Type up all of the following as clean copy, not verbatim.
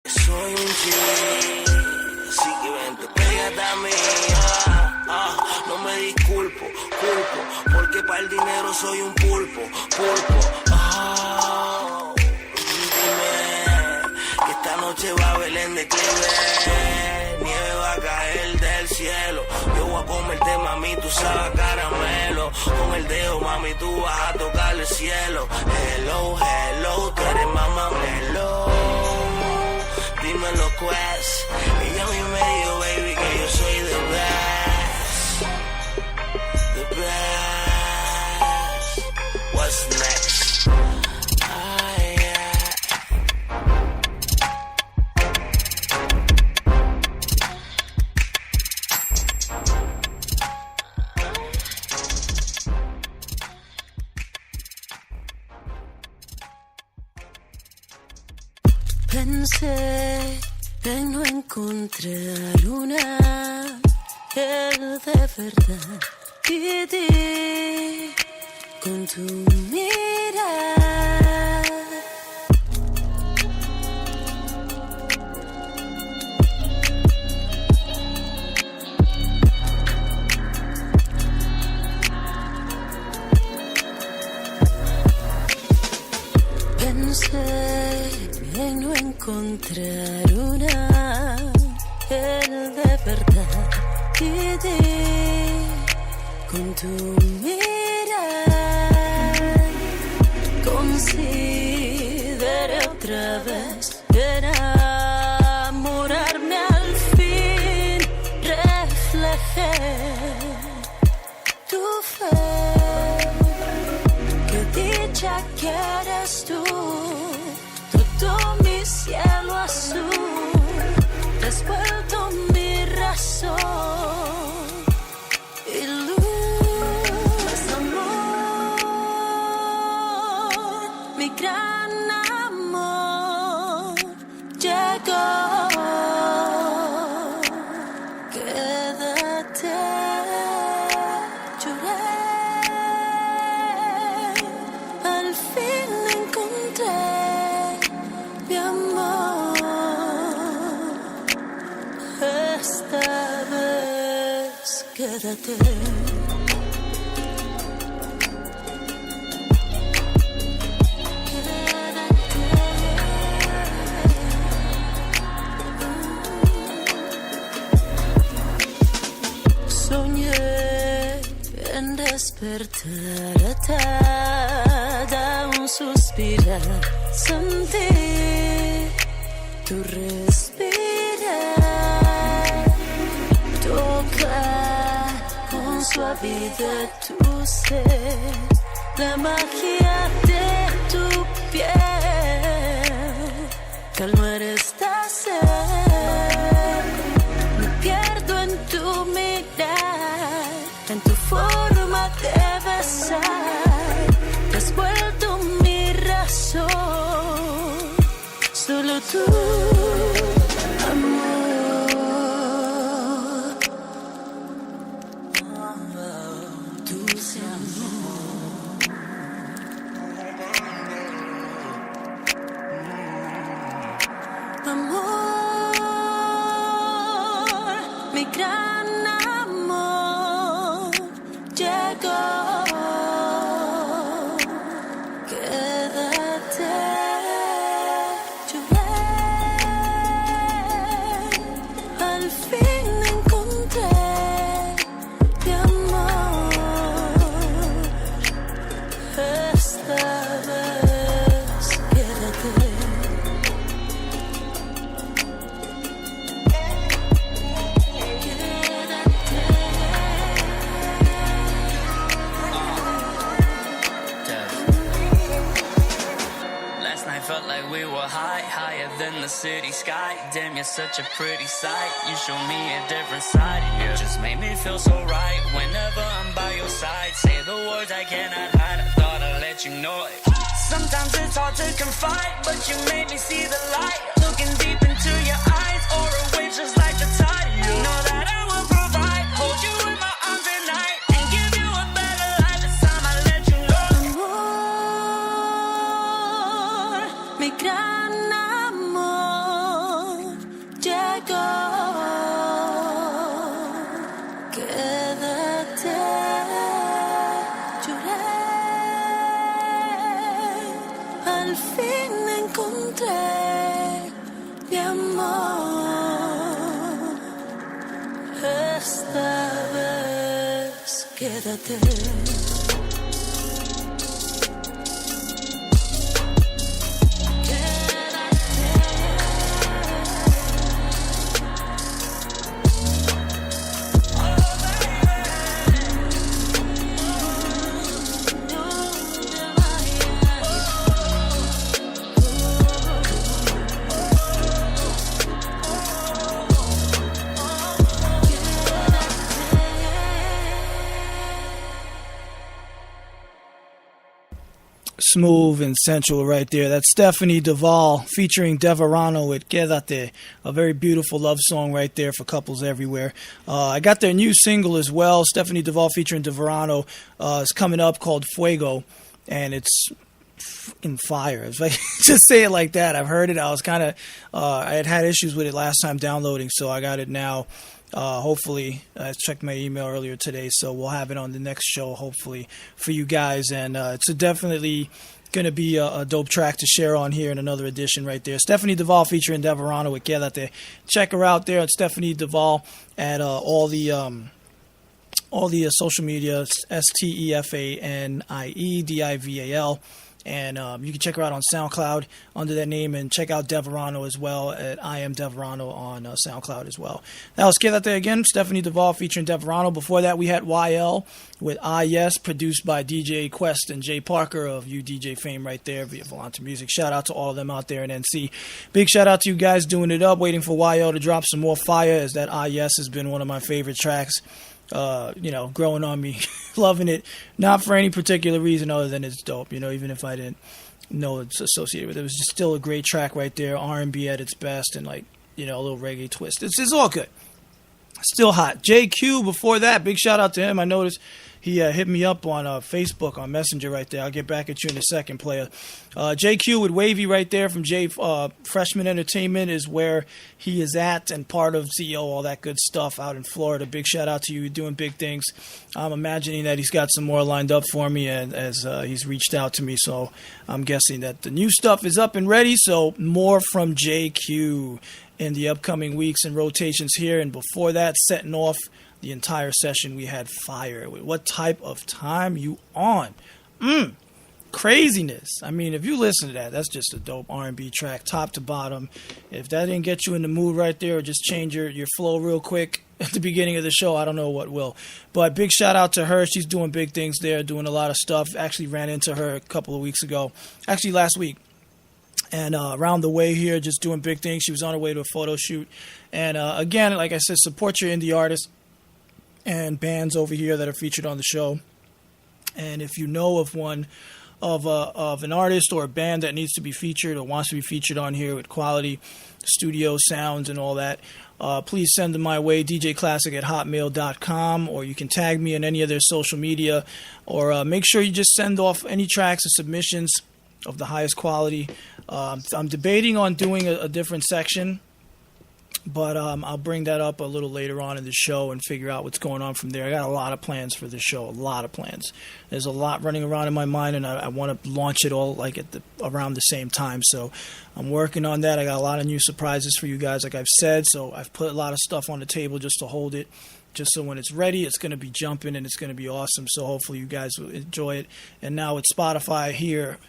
Soy un G, así que vente, pégate a mí. No me disculpo, porque para el dinero soy un pulpo. Dime que esta noche va a Belén de Cleveland. Nieve va a caer del cielo. Yo voy a comerte, mami, tú sabes caramelo. Con el dedo, mami, tú vas a tocar el cielo. Hello, hello, tú eres mamá Melo. Dímelo, Quest. Ella a mí me dijo, baby, que yo soy the best. The best. What's next? Pensé en no encontrar una él de verdad y di con tu mirar. Pensé en no encontrar una él de verdad y di con tu mirar. Consideré otra vez enamorarme al fin. Reflejé tu fe. Qué dicha que eres tú. Todo mi cielo azul, has vuelto mi razón y luz, amor, mi gran amor llegó. Quédate, lloré, al fin encontré mi amor, esta vez quédate. Soñé en despertar atada a un suspirar, sentí tu respirar, toca con suavidad tu ser, la magia de tu piel, calmar esta sed, me pierdo en tu mirar, en tu forma de besar, te has vuelto mi razón. Solo tú, amor, dulce amor. Amor, mi gran amor llegó. Quédate. Al fin encontré mi amor, esta vez quédate. Last night felt like we were high, higher than the city sky. Damn, you're such a pretty sight. You show me a different side. You just made me feel so right. Whenever I'm by your side, say the words I cannot hide. I thought I'd let you know it. Sometimes it's hard to confide, but you made me see the light. Looking deep into your eyes, or a wave just like the tide. You know that I will provide, hold you in my arms at night, and give you a better life. It's time I let you know. Amor, mi gran amor amor. Esta vez quédate. Smooth and sensual right there. That's Stephanie Duvall featuring Deverano with Quédate, a very beautiful love song right there for couples everywhere. I got their new single as well, Stephanie Duvall featuring Deverano, is coming up, called Fuego, and it's fucking fire. It's like, just say it like that. I've heard it. I was kind of, I had issues with it last time downloading, so I got it now. Hopefully, I checked my email earlier today, so we'll have it on the next show, hopefully, for you guys. And it's definitely going to be a dope track to share on here in another edition right there. Stephanie Duvall featuring Deverano with Quédate. Check her out there at Stephanie Duvall at all the social media, Stefaniedival. And you can check her out on SoundCloud under that name, and check out Deverano as well at I Am Deverano on SoundCloud as well. Now let's get that there again. Stephanie Duvall featuring Deverano. Before that, we had YL with Ah Yes, produced by DJ Quest and Jay Parker of UDJ fame right there via Volante Music. Shout out to all of them out there in NC. Big shout out to you guys doing it up, waiting for YL to drop some more fire, as that Ah Yes has been one of my favorite tracks. Growing on me, loving it, not for any particular reason other than it's dope, even if I didn't know it's associated with it. It was just still a great track right there, R&B at its best, and a little reggae twist. It's all good. Still hot. JQ before that, big shout out to him. I noticed he hit me up on Facebook on Messenger right there. I'll get back at you in a second, player. JQ with Wavy right there from Freshman Entertainment is where he is at, and part of CEO, all that good stuff out in Florida. Big shout out to you. You're doing big things. I'm imagining that he's got some more lined up for me, and as he's reached out to me, so I'm guessing that the new stuff is up and ready. So more from JQ in the upcoming weeks and rotations here. And before that, setting off the entire session, we had Fire. What type of time you on? Craziness. I mean, if you listen to that, that's just a dope R&B track, top to bottom. If that didn't get you in the mood right there, or just change your flow real quick at the beginning of the show, I don't know what will. But big shout out to her. She's doing big things there, doing a lot of stuff. Actually ran into her a couple of weeks ago. Actually, last week. And around the way here, just doing big things. She was on her way to a photo shoot. And again, like I said, support your indie artists and bands over here that are featured on the show. And if you know of one of an artist or a band that needs to be featured or wants to be featured on here with quality studio sounds and all that, please send them my way, djclassic@hotmail.com, or you can tag me in any of their social media, or make sure you just send off any tracks or submissions of the highest quality. I'm debating on doing a different section, but I'll bring that up a little later on in the show and figure out what's going on from there. I got a lot of plans for this show, a lot of plans. There's a lot running around in my mind, and I want to launch it all around the same time. So I'm working on that. I got a lot of new surprises for you guys, like I've said. So I've put a lot of stuff on the table just to hold it, just so when it's ready, it's going to be jumping and it's going to be awesome. So hopefully you guys will enjoy it. And now with Spotify here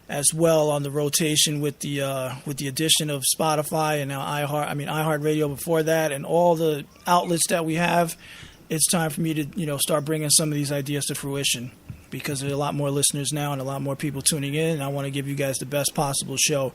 as well on the rotation with the addition of Spotify and now iHeartRadio before that, and all the outlets that we have, it's time for me to start bringing some of these ideas to fruition, because there's a lot more listeners now and a lot more people tuning in, and I want to give you guys the best possible show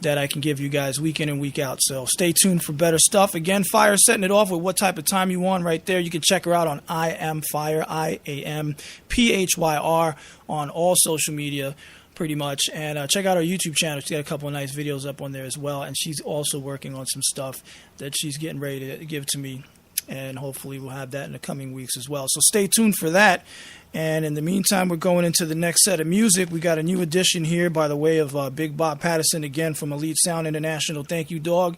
that I can give you guys week in and week out. So stay tuned for better stuff. Again, Fire setting it off with what type of time you want right there. You can check her out on I Am Fire, IAMPHYR, on all social media pretty much. And check out our YouTube channel. She's got a couple of nice videos up on there as well. And she's also working on some stuff that she's getting ready to give to me. And hopefully we'll have that in the coming weeks as well. So stay tuned for that. And in the meantime, we're going into the next set of music. We got a new addition here by the way of Big Bob Patterson, again from Elite Sound International. Thank you, dog,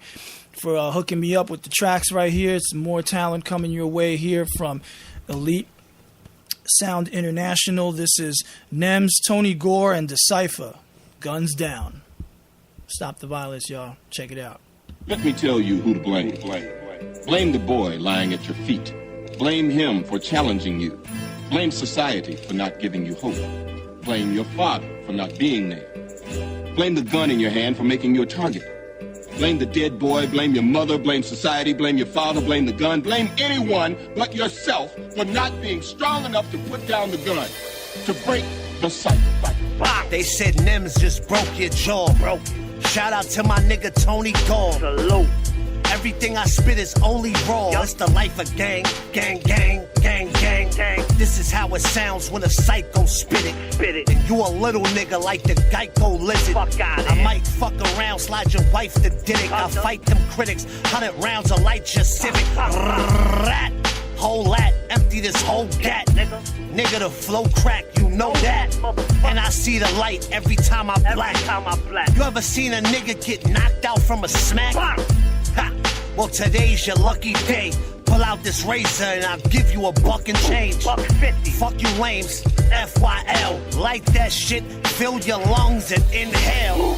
for hooking me up with the tracks right here. It's more talent coming your way here from Elite Sound International. This is Nems, Tony Gore, and Decipher. Guns Down. Stop the violence, y'all. Check it out. Let me tell you who to blame. Blame the boy lying at your feet. Blame him for challenging you. Blame society for not giving you hope. Blame your father for not being there. Blame the gun in your hand for making you a target. Blame the dead boy, blame your mother, blame society, blame your father, blame the gun, blame anyone but yourself for not being strong enough to put down the gun, to break the cycle. They said Nims just broke your jaw. Shout out to my nigga Tony Gall. Salute. Everything I spit is only raw. It's the life of gang. This is how it sounds when a psycho spit it. And you a little nigga like the Geico lizard. I might fuck around, slide your wife to Diddick. I fight them critics, 100 rounds of light your Civic. Rat, whole lat, empty this whole gat. Nigga, the flow crack, you know that. And I see the light every time I black. You ever seen a nigga get knocked out from a smack? Ha. Well, today's your lucky day. Pull out this razor and I'll give you a buck and change. $1.50. Fuck you lames, FYL. Light that shit, fill your lungs and inhale.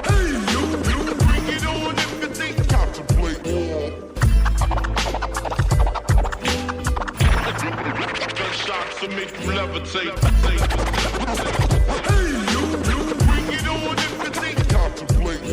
Hey, you bring it on if you think contemplate. Gunshots will make you levitate. Hey, you bring it on if you think contemplate.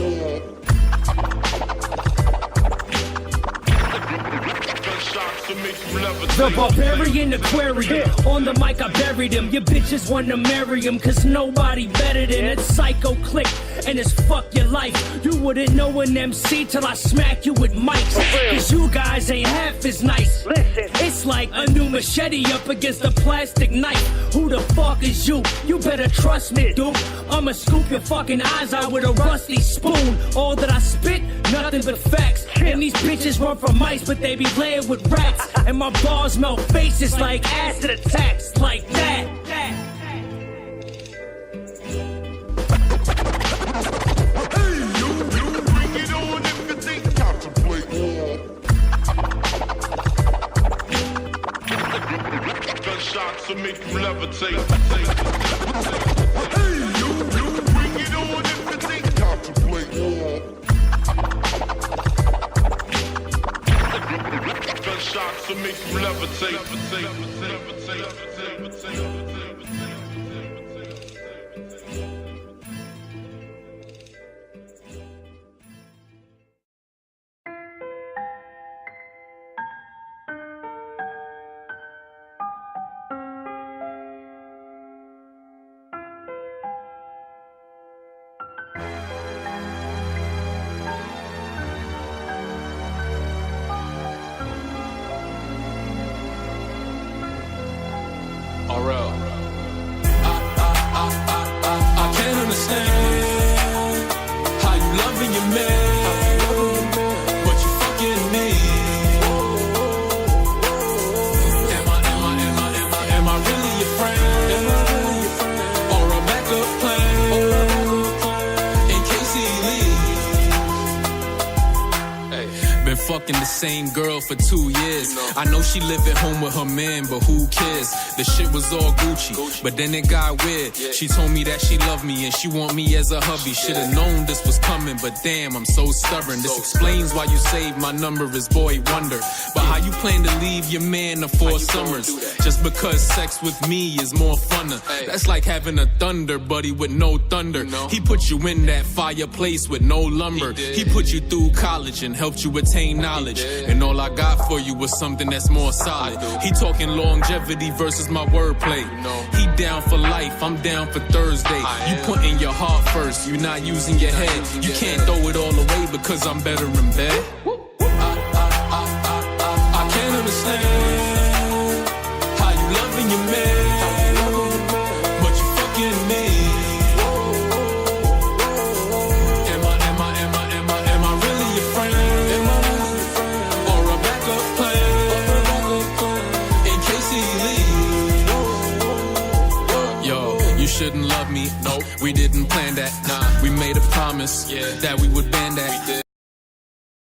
The barbarian aquarium. On the mic I buried him. Your bitches wanna marry him, cause nobody better than it. Psycho click and it's fuck your life. You wouldn't know an MC till I smack you with mics. Cause you guys ain't half as nice. It's like a new machete up against a plastic knife. Who the fuck is you? You better trust me, dude. I'ma scoop your fucking eyes out with a rusty spoon. All that I spit, nothing but facts. And these bitches run from mice, but they be laying with rats. And my bars melt faces like acid attacks, like that. Hey, you bring it on if you think contemplate. Gunshots will make you levitate. Hey, you bring it on if you think contemplate. Gunshots will make you levitate. I can't understand how you loving your man, but you fucking me. Am I really your friend, or a backup plan in case he leaves? Hey, been fucking the same girl for 2 years. I know she live at home with her man, but who cares? The shit was all Gucci, but then it got weird. She told me that she loved me and she want me as a hubby. Should've known this was coming, but damn, I'm so stubborn. This explains why you saved my number as Boy Wonder. But how you plan to leave your man of 4 summers just because sex with me is more funner? That's like having a thunder buddy with no thunder. He put you in that fireplace with no lumber. He put you through college and helped you attain knowledge. And all I got for you was something that's more solid. He talking longevity versus my wordplay. He down for life, I'm down for Thursday. You putting your heart first, you not using your head. You can't throw it all away because I'm better in bed. I can't understand how you loving your man, but you fucking me. Am I really your friend, or a backup plan in case he leaves? Yo, you shouldn't love me. Nope, we didn't plan that. Nah, we made a promise that we